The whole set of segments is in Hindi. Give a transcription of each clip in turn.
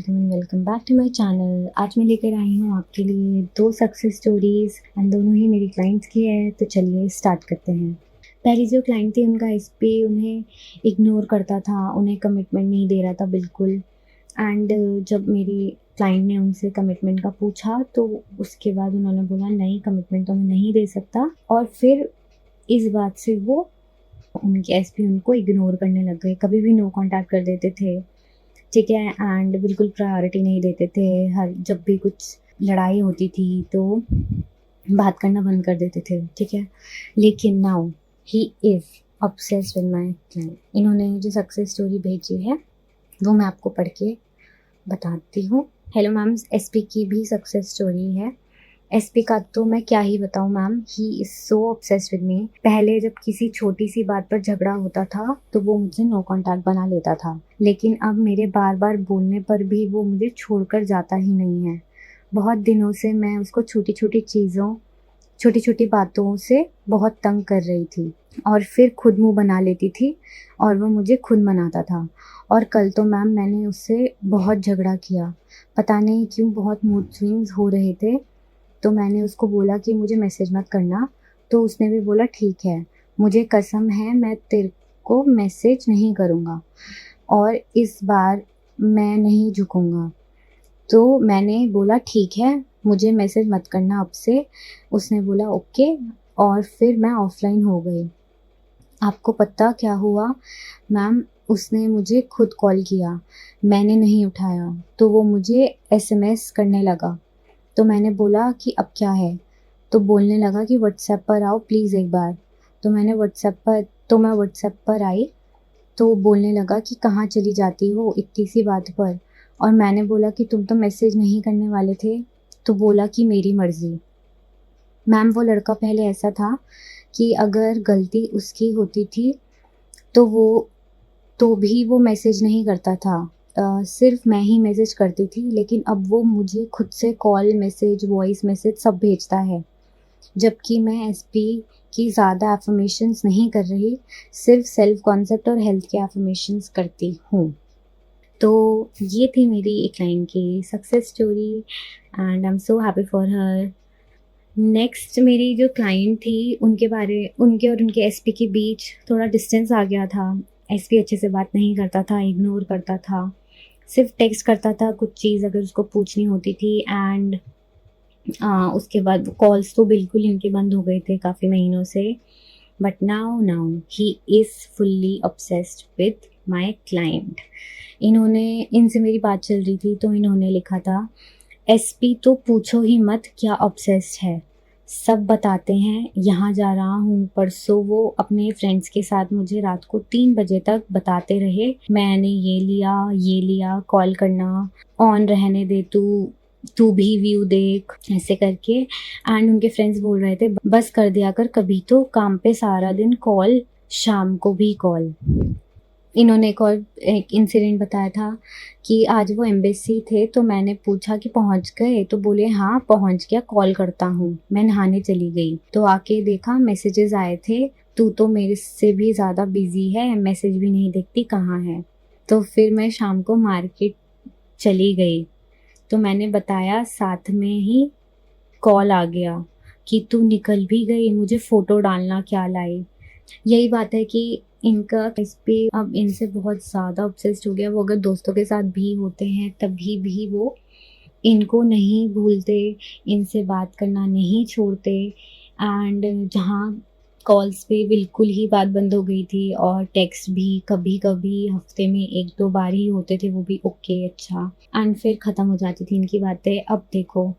And welcome back to my channel. आज मैं लेकर आई हूँ आपके लिए 2 सक्सेस स्टोरीज़ एंड दोनों ही मेरी क्लाइंट्स की है। तो चलिए स्टार्ट करते हैं। पहली जो क्लाइंट थी उनका एसपी उन्हें इग्नोर करता था, उन्हें कमिटमेंट नहीं दे रहा था बिल्कुल। एंड जब मेरी क्लाइंट ने उनसे कमिटमेंट का पूछा तो उसके बाद उन्होंने बोला नहीं, कमिटमेंट तो मैं नहीं दे सकता। और फिर इस बात से वो उनके एसपी उनको इग्नोर करने लग गए, कभी भी नो कॉन्टैक्ट कर देते थे, ठीक है। एंड बिल्कुल प्रायोरिटी नहीं देते थे। हर जब भी कुछ लड़ाई होती थी तो बात करना बंद कर देते थे, ठीक है। लेकिन now he is obsessed with my client. इन्होंने जो सक्सेस स्टोरी भेजी है वो मैं आपको पढ़ के बताती हूँ। हेलो मैम, एसपी की भी सक्सेस स्टोरी है। एसपी का तो मैं क्या ही बताऊँ ma'am, he is so obsessed with me. पहले जब किसी छोटी सी बात पर झगड़ा होता था तो वो मुझसे नो कॉन्टैक्ट बना लेता था, लेकिन अब मेरे बार बार बोलने पर भी वो मुझे छोड़कर जाता ही नहीं है। बहुत दिनों से मैं उसको छोटी छोटी बातों से बहुत तंग कर रही थी और फिर खुद मुंह बना लेती थी और वो मुझे खुद मनाता था। और कल तो मैम मैंने उससे बहुत झगड़ा किया, पता नहीं क्यों बहुत मूड स्विंग्स हो रहे थे। तो मैंने उसको बोला कि मुझे मैसेज मत करना, तो उसने भी बोला ठीक है, मुझे कसम है मैं तेरे को मैसेज नहीं करूँगा और इस बार मैं नहीं झुकूँगा। तो मैंने बोला ठीक है, मुझे मैसेज मत करना अब से। उसने बोला ओके और फिर मैं ऑफलाइन हो गई। आपको पता क्या हुआ मैम, उसने मुझे खुद कॉल किया, मैंने नहीं उठाया तो वो मुझे एसएमएस करने लगा। तो मैंने बोला कि अब क्या है, तो बोलने लगा कि व्हाट्सएप पर आओ प्लीज़ एक बार। तो मैं व्हाट्सएप पर आई तो बोलने लगा कि कहाँ चली जाती हो इतनी सी बात पर। और मैंने बोला कि तुम तो मैसेज नहीं करने वाले थे। तो बोला कि मेरी मर्ज़ी। मैम वो लड़का पहले ऐसा था कि अगर गलती उसकी होती थी तो भी वो मैसेज नहीं करता था, सिर्फ मैं ही मैसेज करती थी। लेकिन अब वो मुझे खुद से कॉल, मैसेज, वॉइस मैसेज सब भेजता है, जबकि मैं एसपी की ज़्यादा एफर्मेशंस नहीं कर रही, सिर्फ सेल्फ कॉन्सेप्ट और हेल्थ के एफर्मेशंस करती हूँ। तो ये थी मेरी एक क्लाइंट की success story and I am so happy for her. Next मेरी जो क्लाइंट थी उनके और उनके एसपी के बीच थोड़ा डिस्टेंस आ गया था। एसपी अच्छे से बात नहीं करता था, इग्नोर करता था, सिर्फ टेक्स्ट करता था कुछ चीज़ अगर उसको पूछनी होती थी। एंड उसके बाद कॉल्स तो बिल्कुल इनके बंद हो गए थे काफ़ी महीनों से। But now he is fully obsessed with my client. इनसे मेरी बात चल रही थी तो इन्होंने लिखा था, एसपी तो पूछो ही मत क्या ऑब्सेस्ड है, सब बताते हैं। यहाँ जा रहा हूँ, परसों वो अपने फ्रेंड्स के साथ मुझे रात को 3 बजे तक बताते रहे, मैंने ये लिया, कॉल करना, ऑन रहने दे, तू भी व्यू देख, ऐसे करके। एंड उनके फ्रेंड्स बोल रहे थे बस कर दिया कर, कभी तो काम पे सारा दिन कॉल, शाम को भी कॉल। इन्होंने एक इंसिडेंट बताया था कि आज वो एम्बेसी थे तो मैंने पूछा कि पहुंच गए, तो बोले हाँ पहुंच गया, कॉल करता हूँ। मैं नहाने चली गई तो आके देखा मैसेजेस आए थे, तू तो मेरे से भी ज़्यादा बिजी है, मैसेज भी नहीं देखती, कहाँ है। तो फिर मैं शाम को मार्केट चली गई तो मैंने बताया, साथ में ही कॉल आ गया कि तू निकल भी गई, मुझे फ़ोटो डालना क्या लाई। यही बात है कि इनका इस पे अब इनसे बहुत ज़्यादा ऑब्सेस्ड हो गया। वो अगर दोस्तों के साथ भी होते हैं तभी भी वो इनको नहीं भूलते, इनसे बात करना नहीं छोड़ते। एंड जहाँ कॉल्स पे बिल्कुल ही बात बंद हो गई थी और टेक्स्ट भी कभी कभी हफ्ते में 1-2 बार ही होते थे, वो भी ओके अच्छा, एंड फिर ख़त्म हो जाती थी इनकी बातें। अब देखो,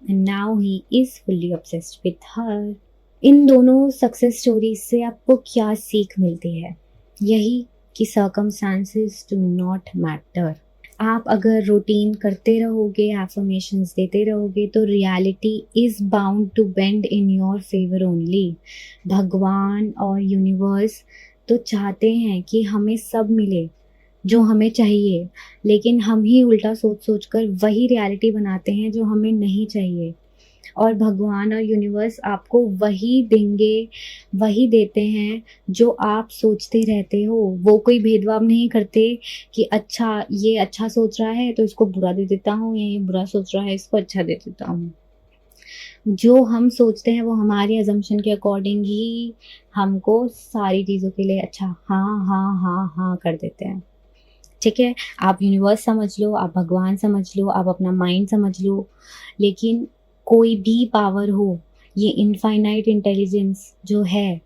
now he is fully obsessed with her. इन दोनों सक्सेस स्टोरीज से आपको क्या सीख मिलती है? यही कि सर्कमस्टांसेस डू नॉट मैटर। आप अगर रूटीन करते रहोगे, एफर्मेशंस देते रहोगे, तो reality is bound to bend in your favour only. भगवान और यूनिवर्स तो चाहते हैं कि हमें सब मिले जो हमें चाहिए, लेकिन हम ही उल्टा सोच सोच कर वही रियलिटी बनाते हैं जो हमें नहीं चाहिए। और भगवान और यूनिवर्स आपको वही देंगे, वही देते हैं जो आप सोचते रहते हो। वो कोई भेदभाव नहीं करते कि अच्छा ये अच्छा सोच रहा है तो इसको बुरा दे देता हूँ, या ये बुरा सोच रहा है इसको अच्छा दे देता हूँ। जो हम सोचते हैं वो हमारी अजम्पशन के अकॉर्डिंग ही हमको सारी चीज़ों के लिए अच्छा हाँ, हाँ, हाँ, हाँ कर देते हैं। ठीक है? आप यूनिवर्स समझ लो, आप भगवान समझ लो, आप अपना माइंड समझ लो, लेकिन कोई भी पावर हो, ये इनफाइनाइट इंटेलिजेंस जो है,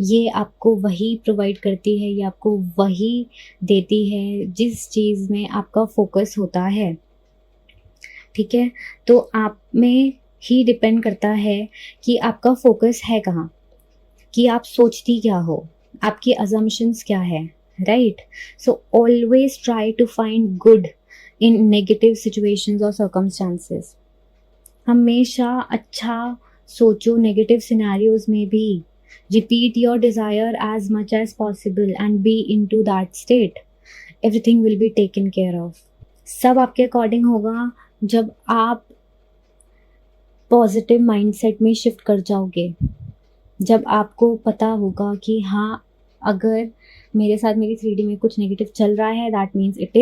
ये आपको वही प्रोवाइड करती है, ये आपको वही देती है जिस चीज़ में आपका फ़ोकस होता है। ठीक है? तो आप में ही डिपेंड करता है कि आपका फ़ोकस है कहाँ? कि आप सोचती क्या हो? आपकी assumptions क्या है? Right? So always try to find good in negative situations or circumstances. हमेशा अच्छा सोचो नेगेटिव सिनेरियोज में भी। Repeat your desire as much as possible and be into that state. Everything will be taken care of. सब आपके अकॉर्डिंग होगा जब आप पॉजिटिव माइंडसेट में शिफ्ट कर जाओगे। जब आपको पता होगा कि हाँ, अगर मेरे साथ मेरी 3D में कुछ नेगेटिव चल रहा है, that means it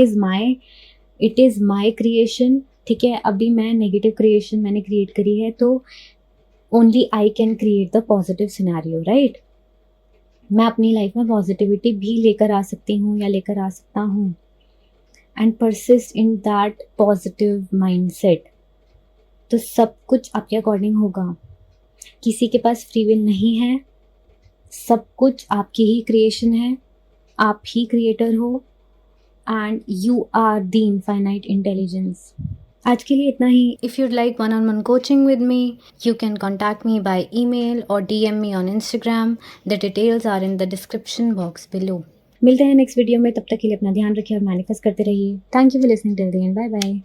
is my creation. ठीक है, अभी मैं नेगेटिव क्रिएशन मैंने क्रिएट करी है, तो only I can create the positive scenario, right? मैं अपनी लाइफ में पॉजिटिविटी भी लेकर आ सकती हूँ या लेकर आ सकता हूँ, and persist in that positive mindset. तो सब कुछ आपके अकॉर्डिंग होगा। किसी के पास फ्री विल नहीं है, सब कुछ आपकी ही क्रिएशन है, आप ही क्रिएटर हो, and you are the infinite intelligence. आज के लिए इतना ही। If you'd like one-on-one coaching with me, you can contact me by email or DM me on Instagram. The details are in the description box below. मिलते हैं नेक्स्ट वीडियो में, तब तक के लिए अपना ध्यान रखिए और मैनिफेस्ट करते रहिए। Thank you for listening till the end. Bye bye.